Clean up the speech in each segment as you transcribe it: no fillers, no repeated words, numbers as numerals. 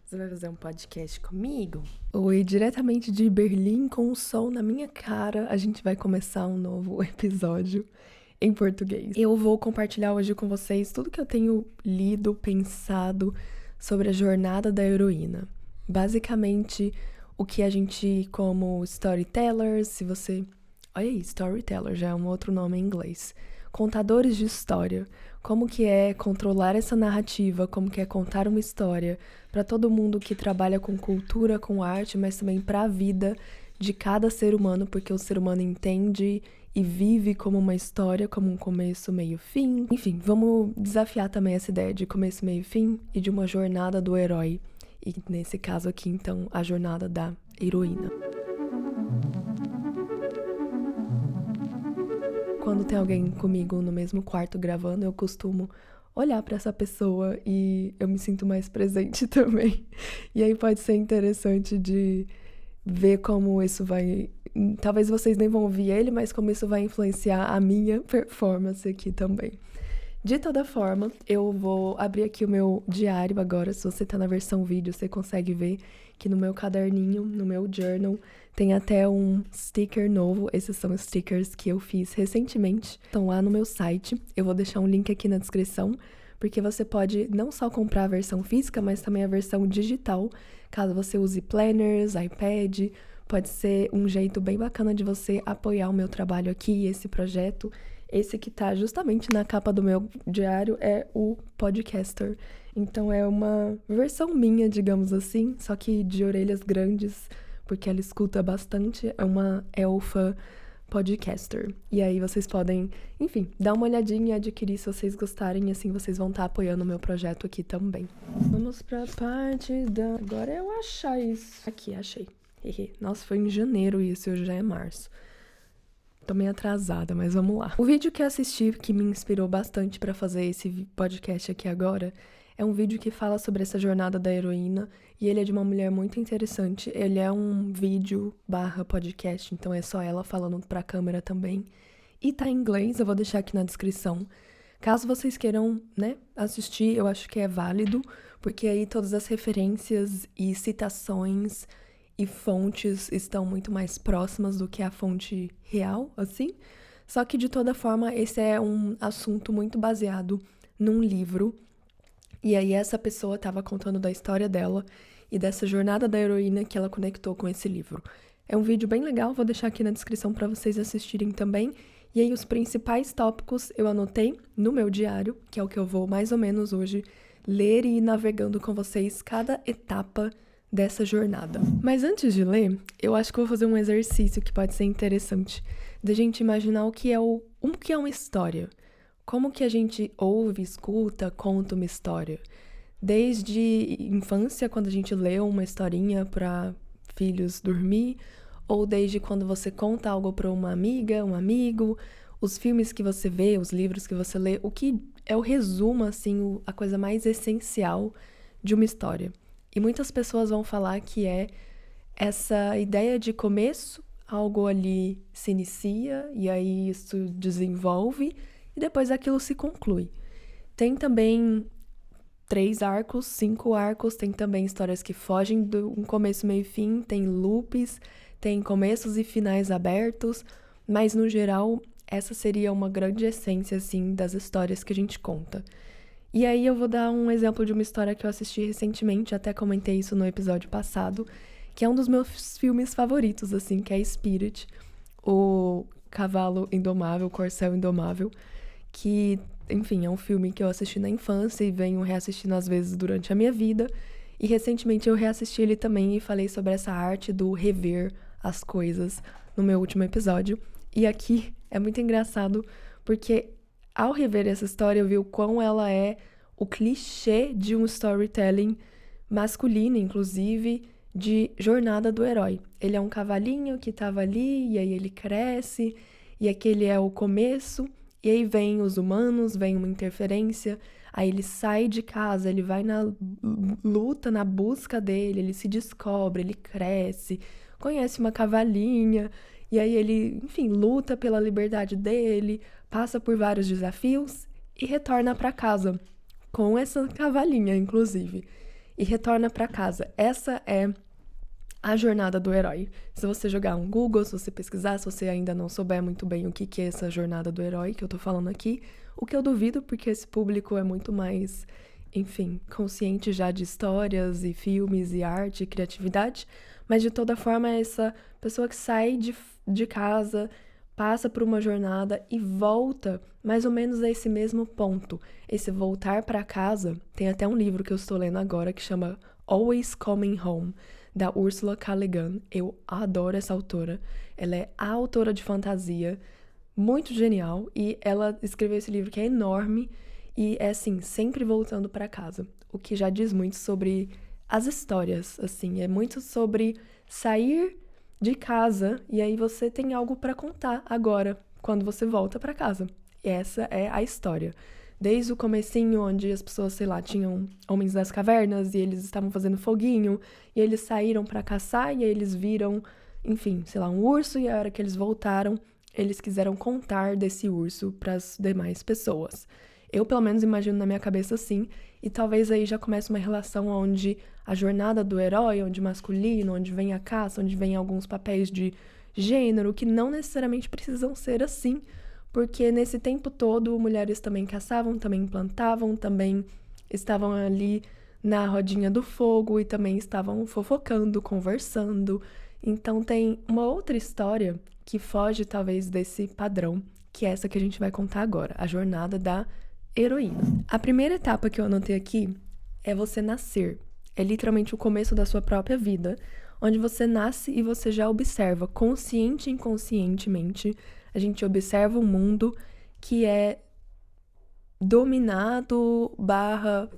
Você vai fazer um podcast comigo? Oi, diretamente de Berlim, com o sol na minha cara, a gente vai começar um novo episódio em português. Eu vou compartilhar hoje com vocês tudo que eu tenho lido, pensado sobre a jornada da heroína. Basicamente, o que a gente, como storytellers, se você... Olha aí, storyteller já é um outro nome em inglês. Contadores de história. Como que é controlar essa narrativa, como que é contar uma história para todo mundo que trabalha com cultura, com arte, mas também para a vida de cada ser humano, porque o ser humano entende e vive como uma história, como um começo, meio, fim. Enfim, vamos desafiar também essa ideia de começo, meio, fim e de uma jornada do herói. E nesse caso aqui, então, a jornada da heroína. Quando tem alguém comigo no mesmo quarto gravando, eu costumo olhar para essa pessoa e eu me sinto mais presente também. E aí pode ser interessante de ver como isso vai... Talvez vocês nem vão ouvir ele, mas como isso vai influenciar a minha performance aqui também. De toda forma, eu vou abrir aqui o meu diário agora. Se você tá na versão vídeo, você consegue ver que no meu caderninho, no meu journal, tem até um sticker novo. Esses são stickers que eu fiz recentemente. Estão lá no meu site. Eu vou deixar um link aqui na descrição, porque você pode não só comprar a versão física, mas também a versão digital, caso você use planners, iPad. Pode ser um jeito bem bacana de você apoiar o meu trabalho aqui, esse projeto. Esse que tá justamente na capa do meu diário é o Podcaster. Então é uma versão minha, digamos assim, só que de orelhas grandes, porque ela escuta bastante. É uma elfa podcaster. E aí vocês podem, enfim, dar uma olhadinha e adquirir se vocês gostarem, e assim vocês vão estar apoiando o meu projeto aqui também. Vamos pra parte da... Agora é eu achar isso. Aqui, achei. Nossa, foi em janeiro isso, hoje já é março. Tô meio atrasada, mas vamos lá. O vídeo que eu assisti, que me inspirou bastante pra fazer esse podcast aqui agora, é um vídeo que fala sobre essa jornada da heroína, e ele é de uma mulher muito interessante. Ele é um vídeo / podcast, então é só ela falando pra câmera também. E tá em inglês, eu vou deixar aqui na descrição. Caso vocês queiram, assistir, eu acho que é válido, porque aí todas as referências e citações e fontes estão muito mais próximas do que a fonte real, assim. Só que, de toda forma, esse é um assunto muito baseado num livro. E aí essa pessoa estava contando da história dela e dessa jornada da heroína que ela conectou com esse livro. É um vídeo bem legal, vou deixar aqui na descrição para vocês assistirem também. E aí os principais tópicos eu anotei no meu diário, que é o que eu vou mais ou menos hoje ler e ir navegando com vocês cada etapa dessa jornada. Mas antes de ler, eu acho que vou fazer um exercício que pode ser interessante, da gente imaginar o que é uma história. Como que a gente ouve, escuta, conta uma história. Desde infância, quando a gente lê uma historinha para filhos dormir, ou desde quando você conta algo para uma amiga, um amigo, os filmes que você vê, os livros que você lê, o que é o resumo, assim, a coisa mais essencial de uma história. E muitas pessoas vão falar que é essa ideia de começo, algo ali se inicia e aí isso desenvolve e depois aquilo se conclui. Tem também 3 arcos, 5 arcos, tem também histórias que fogem de um começo, meio e fim, tem loops, tem começos e finais abertos, mas no geral essa seria uma grande essência, assim, das histórias que a gente conta. E aí eu vou dar um exemplo de uma história que eu assisti recentemente, até comentei isso no episódio passado, que é um dos meus filmes favoritos, assim, que é Spirit, o cavalo indomável, o corcel indomável, que, enfim, é um filme que eu assisti na infância e venho reassistindo às vezes durante a minha vida. E recentemente eu reassisti ele também e falei sobre essa arte do rever as coisas no meu último episódio. E aqui é muito engraçado porque ao rever essa história, eu vi o quão ela é o clichê de um storytelling masculino, inclusive, de jornada do herói. Ele é um cavalinho que estava ali, e aí ele cresce, e aquele é o começo, e aí vem os humanos, vem uma interferência, aí ele sai de casa, ele vai na luta, na busca dele, ele se descobre, ele cresce, conhece uma cavalinha, e aí ele, enfim, luta pela liberdade dele, passa por vários desafios e retorna para casa com essa cavalinha, inclusive, e retorna para casa. Essa é a jornada do herói. Se você jogar um Google, se você pesquisar, se você ainda não souber muito bem o que é essa jornada do herói que eu tô falando aqui, o que eu duvido, porque esse público é muito mais, enfim, consciente já de histórias e filmes e arte e criatividade, mas de toda forma é essa pessoa que sai de casa, passa por uma jornada e volta mais ou menos a esse mesmo ponto. Esse voltar para casa, tem até um livro que eu estou lendo agora que chama Always Coming Home, da Ursula K. Le Guin. Eu adoro essa autora. Ela é a autora de fantasia, muito genial, e ela escreveu esse livro que é enorme e é, assim, sempre voltando para casa. O que já diz muito sobre as histórias, assim, é muito sobre sair de casa e aí você tem algo para contar agora, quando você volta para casa. E essa é a história. Desde o comecinho, onde as pessoas, sei lá, tinham homens das cavernas e eles estavam fazendo foguinho, e eles saíram para caçar e aí eles viram, enfim, sei lá, um urso, e a hora que eles voltaram, eles quiseram contar desse urso para as demais pessoas. Eu, pelo menos, imagino na minha cabeça assim, e talvez aí já comece uma relação onde a jornada do herói, onde masculino, onde vem a caça, onde vem alguns papéis de gênero, que não necessariamente precisam ser assim, porque nesse tempo todo mulheres também caçavam, também plantavam, também estavam ali na rodinha do fogo e também estavam fofocando, conversando. Então tem uma outra história que foge talvez desse padrão, que é essa que a gente vai contar agora, a jornada da heroína. A primeira etapa que eu anotei aqui é você nascer. É literalmente o começo da sua própria vida, onde você nasce e você já observa, consciente e inconscientemente, a gente observa um mundo que é dominado,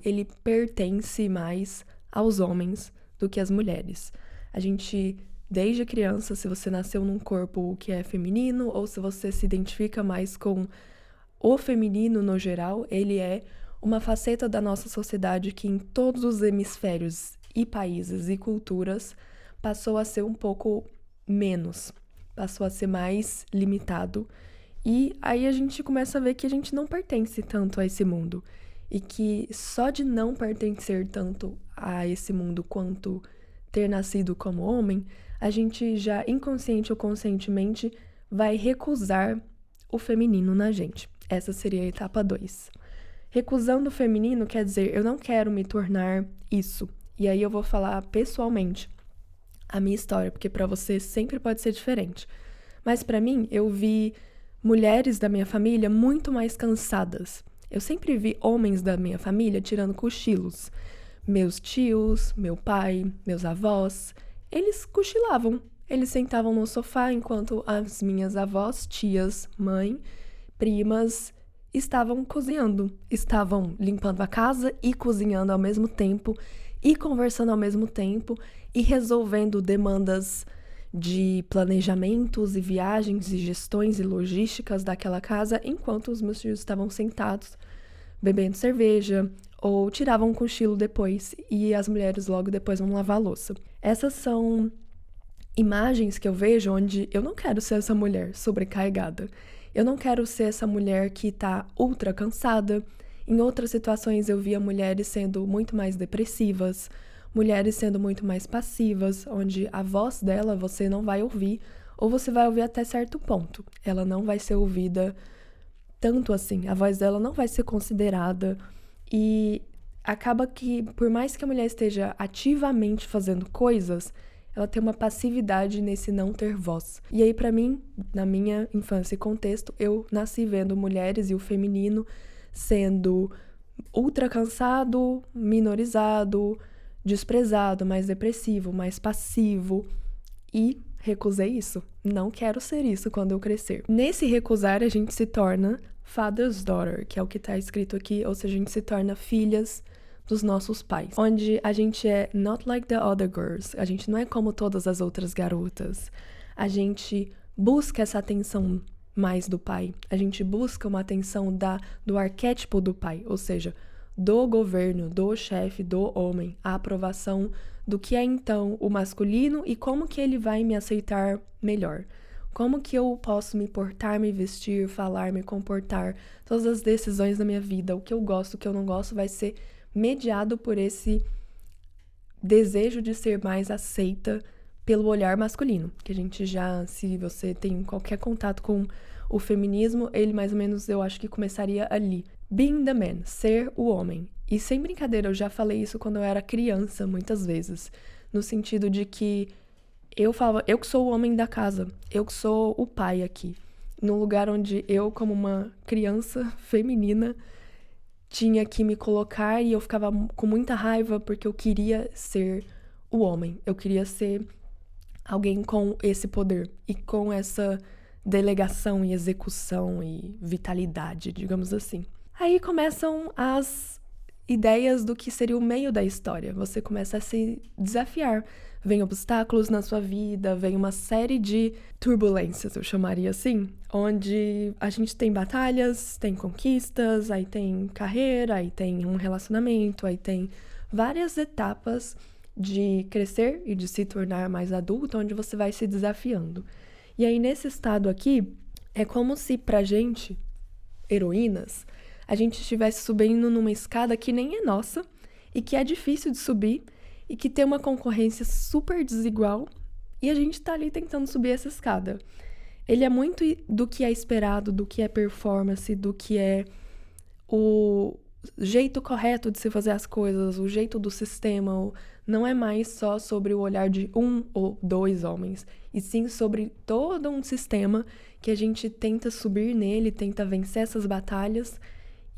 ele pertence mais aos homens do que às mulheres. A gente, desde criança, se você nasceu num corpo que é feminino, ou se você se identifica mais com o feminino no geral, ele é uma faceta da nossa sociedade que em todos os hemisférios e países e culturas passou a ser um pouco menos, passou a ser mais limitado. E aí a gente começa a ver que a gente não pertence tanto a esse mundo. E que só de não pertencer tanto a esse mundo quanto ter nascido como homem, a gente já inconsciente ou conscientemente vai recusar o feminino na gente. Essa seria a etapa 2. Recusando o feminino quer dizer, eu não quero me tornar isso. E aí eu vou falar pessoalmente a minha história, porque para você sempre pode ser diferente. Mas para mim, eu vi mulheres da minha família muito mais cansadas. Eu sempre vi homens da minha família tirando cochilos. Meus tios, meu pai, meus avós, eles cochilavam. Eles sentavam no sofá enquanto as minhas avós, tias, mãe, primas estavam cozinhando. Estavam limpando a casa e cozinhando ao mesmo tempo e conversando ao mesmo tempo e resolvendo demandas de planejamentos e viagens e gestões e logísticas daquela casa, enquanto os meus tios estavam sentados, bebendo cerveja ou tiravam um cochilo depois e as mulheres logo depois vão lavar a louça. Essas são imagens que eu vejo onde eu não quero ser essa mulher sobrecarregada. Eu não quero ser essa mulher que tá ultra cansada. Em outras situações eu via mulheres sendo muito mais depressivas, mulheres sendo muito mais passivas, onde a voz dela você não vai ouvir, ou você vai ouvir até certo ponto. Ela não vai ser ouvida tanto assim, a voz dela não vai ser considerada, e acaba que, por mais que a mulher esteja ativamente fazendo coisas, ela tem uma passividade nesse não ter voz. E aí, pra mim, na minha infância e contexto, eu nasci vendo mulheres e o feminino sendo ultra cansado, minorizado, desprezado, mais depressivo, mais passivo, e recusei isso. Não quero ser isso quando eu crescer. Nesse recusar, a gente se torna father's daughter, que é o que tá escrito aqui, ou seja, a gente se torna filhas dos nossos pais, onde a gente é not like the other girls, a gente não é como todas as outras garotas, a gente busca essa atenção mais do pai, a gente busca uma atenção do arquétipo do pai, ou seja, do governo, do chefe, do homem, a aprovação do que é então o masculino e como que ele vai me aceitar melhor, Como que eu posso me portar, me vestir, falar, me comportar? Todas as decisões da minha vida, o que eu gosto, o que eu não gosto, vai ser mediado por esse desejo de ser mais aceita pelo olhar masculino. Que a gente já, se você tem qualquer contato com o feminismo, ele mais ou menos, eu acho que começaria ali. Being the man, ser o homem. E sem brincadeira, eu já falei isso quando eu era criança, muitas vezes. No sentido de que eu falava, eu que sou o homem da casa, eu que sou o pai aqui. No lugar onde eu, como uma criança feminina, tinha que me colocar e eu ficava com muita raiva porque eu queria ser o homem. Eu queria ser alguém com esse poder e com essa delegação e execução e vitalidade, digamos assim. Aí começam as ideias do que seria o meio da história. Você começa a se desafiar. Vem obstáculos na sua vida, vem uma série de turbulências, eu chamaria assim, onde a gente tem batalhas, tem conquistas, aí tem carreira, aí tem um relacionamento, aí tem várias etapas de crescer e de se tornar mais adulto, onde você vai se desafiando. E aí, nesse estado aqui, é como se pra gente, heroínas, a gente estivesse subindo numa escada que nem é nossa e que é difícil de subir e que tem uma concorrência super desigual e a gente tá ali tentando subir essa escada. Ele é muito do que é esperado, do que é performance, do que é o jeito correto de se fazer as coisas, o jeito do sistema. Não é mais só sobre o olhar de um ou dois homens, e sim sobre todo um sistema que a gente tenta subir nele, tenta vencer essas batalhas.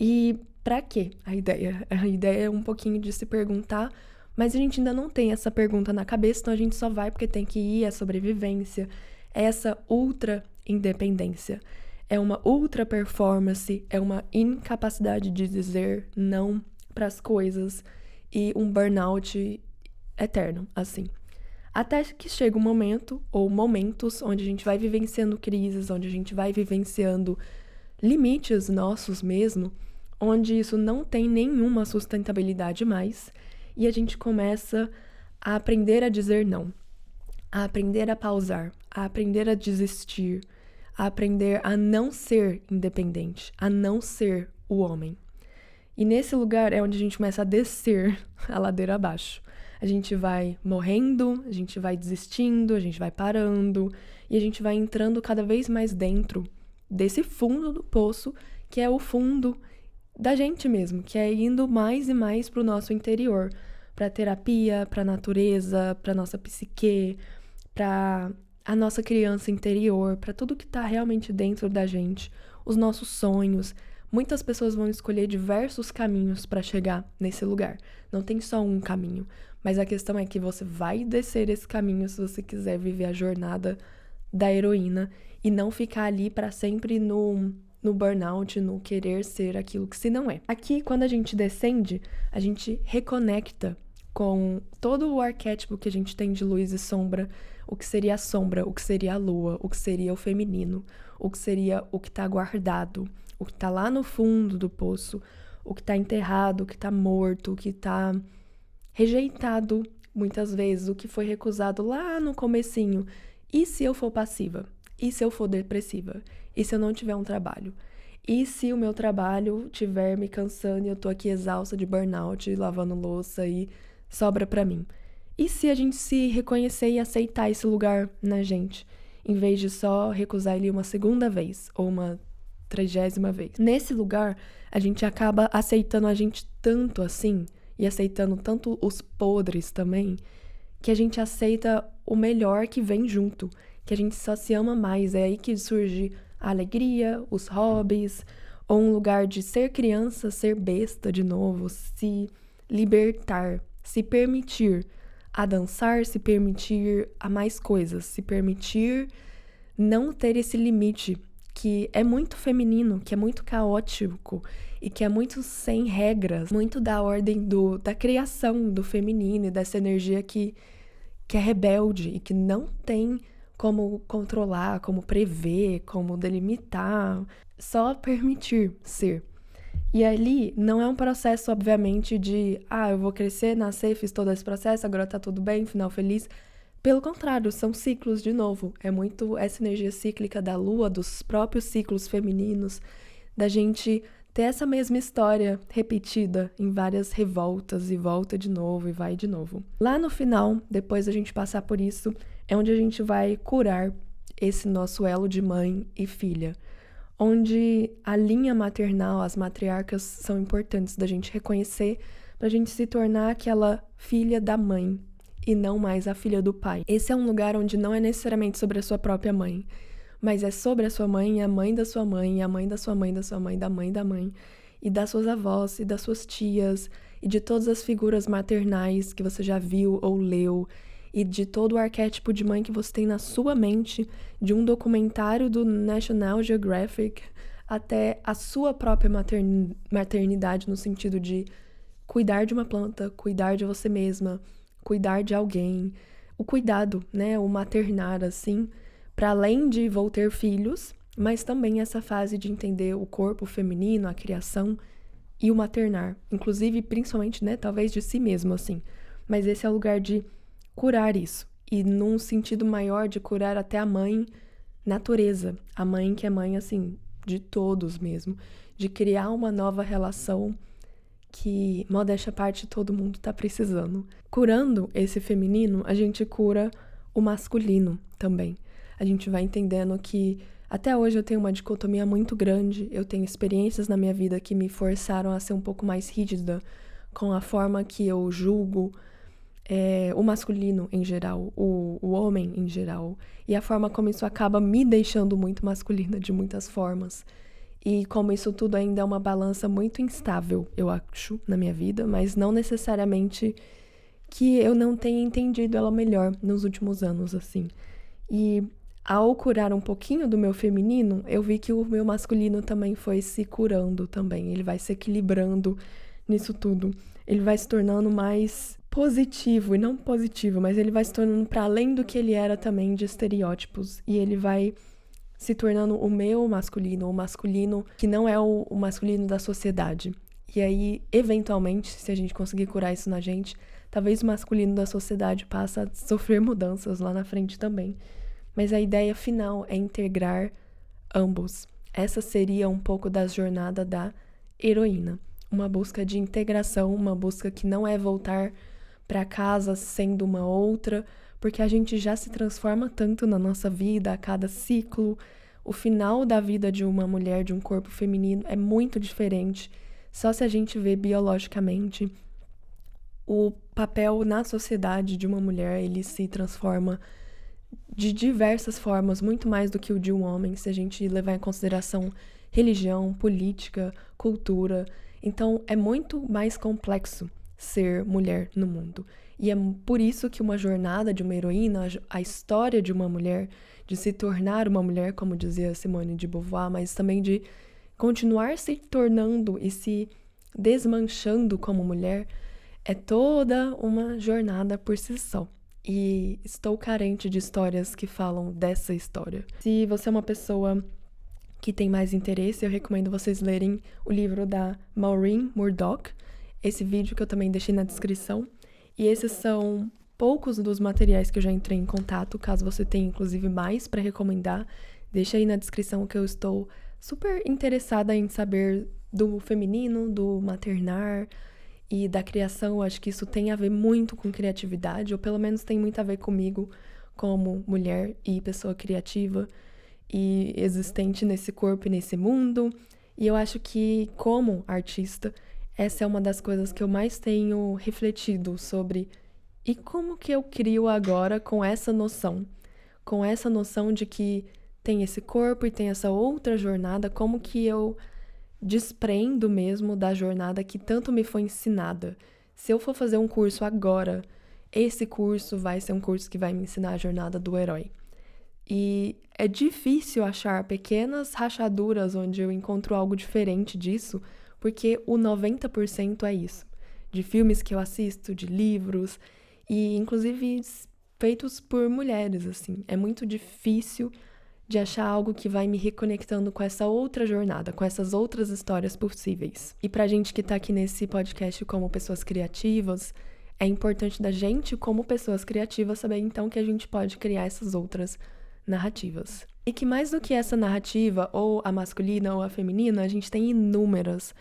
E pra quê a ideia? A ideia é um pouquinho de se perguntar, mas a gente ainda não tem essa pergunta na cabeça, então a gente só vai porque tem que ir, é sobrevivência, é essa ultra independência. É uma ultra performance, é uma incapacidade de dizer não para as coisas e um burnout eterno, assim. Até que chega um momento, ou momentos, onde a gente vai vivenciando crises, onde a gente vai vivenciando limites nossos mesmo, onde isso não tem nenhuma sustentabilidade mais, e a gente começa a aprender a dizer não, a aprender a pausar, a aprender a desistir, a aprender a não ser independente, a não ser o homem. E nesse lugar é onde a gente começa a descer a ladeira abaixo. A gente vai morrendo, a gente vai desistindo, a gente vai parando e a gente vai entrando cada vez mais dentro desse fundo do poço, que é o fundo da gente mesmo, que é indo mais e mais para o nosso interior, para a terapia, para a natureza, para a nossa psique, para a nossa criança interior, para tudo que está realmente dentro da gente, os nossos sonhos. Muitas pessoas vão escolher diversos caminhos para chegar nesse lugar. Não tem só um caminho, mas a questão é que você vai descer esse caminho se você quiser viver a jornada da heroína e não ficar ali para sempre no burnout, no querer ser aquilo que se não é. Aqui, quando a gente descende, a gente reconecta com todo o arquétipo que a gente tem de luz e sombra, o que seria a sombra, o que seria a lua, o que seria o feminino, o que seria o que está guardado, o que está lá no fundo do poço, o que está enterrado, o que está morto, o que está rejeitado, muitas vezes, o que foi recusado lá no comecinho. E se eu for passiva? E se eu for depressiva? E se eu não tiver um trabalho? E se o meu trabalho estiver me cansando e eu tô aqui exausta de burnout, lavando louça e sobra pra mim? E se a gente se reconhecer e aceitar esse lugar na gente, em vez de só recusar ele uma segunda vez ou uma 30ª vez? Nesse lugar, a gente acaba aceitando a gente tanto assim, e aceitando tanto os podres também, que a gente aceita o melhor que vem junto, que a gente só se ama mais. É aí que surge a alegria, os hobbies, ou um lugar de ser criança, ser besta de novo, se libertar, se permitir a dançar, se permitir a mais coisas, se permitir não ter esse limite que é muito feminino, que é muito caótico e que é muito sem regras, muito da ordem da criação do feminino e dessa energia que é rebelde e que não tem como controlar, como prever, como delimitar, só permitir ser. E ali não é um processo, obviamente, de eu vou crescer, nascer, fiz todo esse processo, agora tá tudo bem, final feliz. Pelo contrário, são ciclos de novo. É muito essa energia cíclica da lua, dos próprios ciclos femininos, da gente ter essa mesma história repetida em várias revoltas e volta de novo e vai de novo. Lá no final, depois da gente passar por isso, é onde a gente vai curar esse nosso elo de mãe e filha, onde a linha maternal, as matriarcas são importantes da gente reconhecer para a gente se tornar aquela filha da mãe e não mais a filha do pai. Esse é um lugar onde não é necessariamente sobre a sua própria mãe, mas é sobre a sua mãe e a mãe da sua mãe, e a mãe da sua mãe, da sua mãe, da mãe da mãe, e das suas avós, e das suas tias, e de todas as figuras maternais que você já viu ou leu, e de todo o arquétipo de mãe que você tem na sua mente, de um documentário do National Geographic até a sua própria maternidade, no sentido de cuidar de uma planta, cuidar de você mesma, cuidar de alguém, o cuidado, né, o maternar, assim, para além de vou ter filhos, mas também essa fase de entender o corpo feminino, a criação e o maternar, inclusive, principalmente, né, talvez de si mesmo, assim, mas esse é o lugar de curar isso, e num sentido maior de curar até a mãe natureza, a mãe que é mãe, assim, de todos mesmo, de criar uma nova relação que, modéstia à parte, todo mundo tá precisando. Curando esse feminino, a gente cura o masculino também. A gente vai entendendo que até hoje eu tenho uma dicotomia muito grande, eu tenho experiências na minha vida que me forçaram a ser um pouco mais rígida com a forma que eu julgo o masculino em geral, o homem em geral, e a forma como isso acaba me deixando muito masculina de muitas formas. E como isso tudo ainda é uma balança muito instável, eu acho, na minha vida, mas não necessariamente que eu não tenha entendido ela melhor nos últimos anos, assim. E ao curar um pouquinho do meu feminino, eu vi que o meu masculino também foi se curando também. Ele vai se equilibrando nisso tudo. Ele vai se tornando mais positivo, e não positivo, mas ele vai se tornando para além do que ele era também de estereótipos. E ele vai se tornando o meu masculino, o masculino que não é o masculino da sociedade. E aí, eventualmente, se a gente conseguir curar isso na gente, talvez o masculino da sociedade passe a sofrer mudanças lá na frente também. Mas a ideia final é integrar ambos. Essa seria um pouco da jornada da heroína. Uma busca de integração, uma busca que não é voltar para casa sendo uma outra, porque a gente já se transforma tanto na nossa vida, a cada ciclo. O final da vida de uma mulher, de um corpo feminino, é muito diferente. Só se a gente vê biologicamente, o papel na sociedade de uma mulher, ele se transforma de diversas formas, muito mais do que o de um homem, se a gente levar em consideração religião, política, cultura. Então, é muito mais complexo ser mulher no mundo. E é por isso que uma jornada de uma heroína, a história de uma mulher, de se tornar uma mulher, como dizia Simone de Beauvoir, mas também de continuar se tornando e se desmanchando como mulher, é toda uma jornada por si só. E estou carente de histórias que falam dessa história. Se você é uma pessoa que tem mais interesse, eu recomendo vocês lerem o livro da Maureen Murdoch, esse vídeo que eu também deixei na descrição. E esses são poucos dos materiais que eu já entrei em contato. Caso você tenha, inclusive, mais para recomendar, deixa aí na descrição que eu estou super interessada em saber do feminino, do maternar e da criação. Eu acho que isso tem a ver muito com criatividade, ou pelo menos tem muito a ver comigo como mulher e pessoa criativa e existente nesse corpo e nesse mundo. E eu acho que, como artista, essa é uma das coisas que eu mais tenho refletido sobre. E como que eu crio agora com essa noção de que tem esse corpo e tem essa outra jornada, como que eu desprendo mesmo da jornada que tanto me foi ensinada. Se eu for fazer um curso agora, esse curso vai ser um curso que vai me ensinar a jornada do herói. E é difícil achar pequenas rachaduras onde eu encontro algo diferente disso, porque o 90% é isso. De filmes que eu assisto, de livros, e inclusive feitos por mulheres, assim. É muito difícil de achar algo que vai me reconectando com essa outra jornada, com essas outras histórias possíveis. E pra gente que tá aqui nesse podcast como pessoas criativas, é importante da gente, como pessoas criativas, saber então que a gente pode criar essas outras narrativas. E que mais do que essa narrativa, ou a masculina ou a feminina, a gente tem inúmeras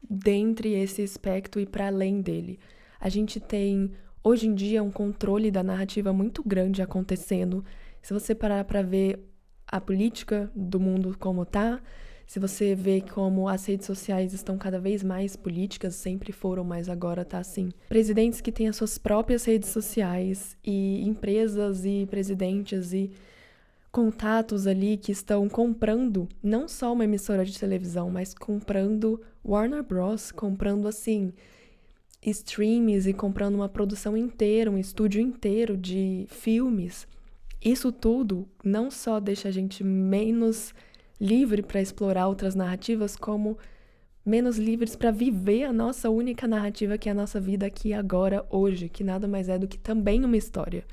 dentre esse espectro e para além dele. A gente tem, hoje em dia, um controle da narrativa muito grande acontecendo. Se você parar para ver a política do mundo como tá, se você vê como as redes sociais estão cada vez mais políticas, sempre foram, mas agora tá assim. Presidentes que têm as suas próprias redes sociais e empresas e presidentes e contatos ali que estão comprando não só uma emissora de televisão, mas comprando Warner Bros., comprando assim streams e comprando uma produção inteira, um estúdio inteiro de filmes. Isso tudo não só deixa a gente menos livre para explorar outras narrativas, como menos livres para viver a nossa única narrativa, que é a nossa vida aqui agora, hoje, que nada mais é do que também uma história.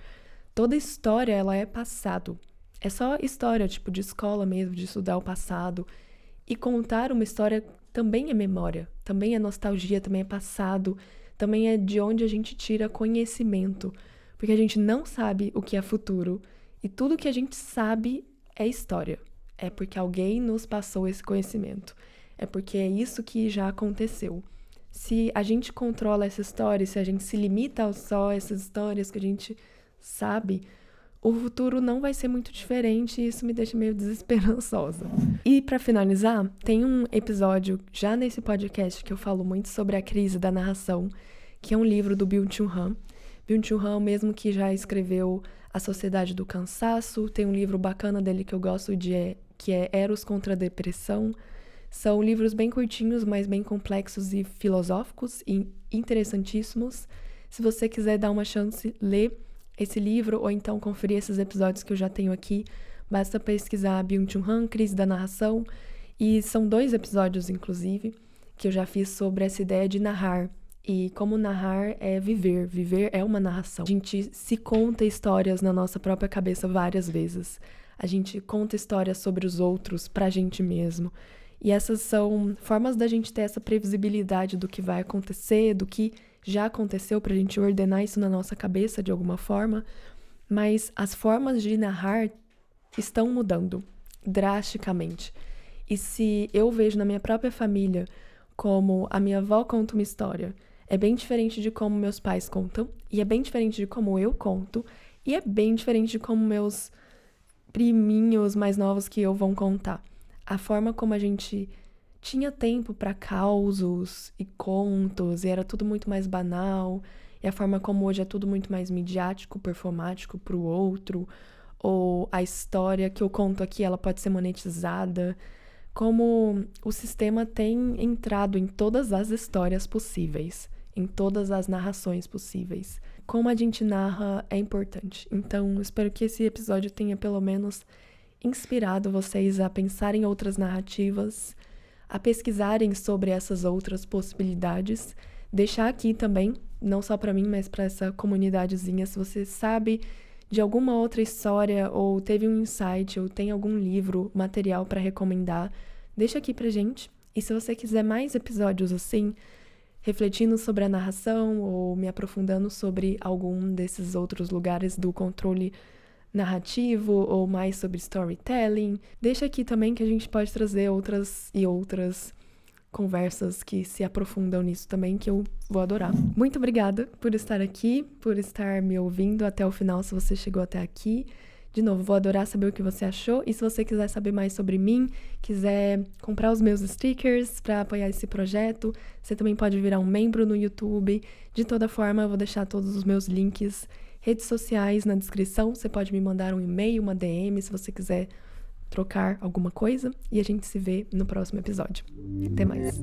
Toda história, ela é passado. É só história, tipo, de escola mesmo, de estudar o passado. E contar uma história também é memória, também é nostalgia, também é passado, também é de onde a gente tira conhecimento. Porque a gente não sabe o que é futuro, e tudo que a gente sabe é história. É porque alguém nos passou esse conhecimento. É porque é isso que já aconteceu. Se a gente controla essa história, se a gente se limita a só essas histórias que a gente sabe, o futuro não vai ser muito diferente e isso me deixa meio desesperançosa. E para finalizar, tem um episódio já nesse podcast que eu falo muito sobre a crise da narração, que é um livro do Byung-Chul Han. Byung-Chul Han, mesmo que já escreveu A Sociedade do Cansaço, tem um livro bacana dele que eu gosto que é Eros contra a Depressão. São livros bem curtinhos, mas bem complexos e filosóficos e interessantíssimos. Se você quiser dar uma chance, ler esse livro ou então conferir esses episódios que eu já tenho aqui, basta pesquisar Byung-Chul Han, Crise da Narração, e são 2 episódios, inclusive, que eu já fiz sobre essa ideia de narrar. E como narrar é viver, viver é uma narração. A gente se conta histórias na nossa própria cabeça várias vezes. A gente conta histórias sobre os outros pra gente mesmo. E essas são formas da gente ter essa previsibilidade do que vai acontecer, do que já aconteceu, pra gente ordenar isso na nossa cabeça de alguma forma. Mas as formas de narrar estão mudando drasticamente. E se eu vejo na minha própria família como a minha avó conta uma história, é bem diferente de como meus pais contam, e é bem diferente de como eu conto, e é bem diferente de como meus priminhos mais novos que eu vão contar. A forma como a gente tinha tempo para causos e contos, e era tudo muito mais banal, e a forma como hoje é tudo muito mais midiático, performático pro outro, ou a história que eu conto aqui, ela pode ser monetizada, como o sistema tem entrado em todas as histórias possíveis, em todas as narrações possíveis. Como a gente narra é importante. Então, espero que esse episódio tenha pelo menos inspirado vocês a pensar em outras narrativas, a pesquisarem sobre essas outras possibilidades. Deixar aqui também, não só para mim, mas para essa comunidadezinha, se você sabe de alguma outra história, ou teve um insight, ou tem algum livro, material para recomendar, deixa aqui pra gente. E se você quiser mais episódios assim, refletindo sobre a narração, ou me aprofundando sobre algum desses outros lugares do controle narrativo, ou mais sobre storytelling, deixa aqui também que a gente pode trazer outras e outras conversas que se aprofundam nisso também, que eu vou adorar. Muito obrigada por estar aqui, por estar me ouvindo até o final, se você chegou até aqui. De novo, vou adorar saber o que você achou. E se você quiser saber mais sobre mim, quiser comprar os meus stickers para apoiar esse projeto, você também pode virar um membro no YouTube. De toda forma, eu vou deixar todos os meus links, redes sociais na descrição. Você pode me mandar um e-mail, uma DM, se você quiser trocar alguma coisa. E a gente se vê no próximo episódio. Até mais!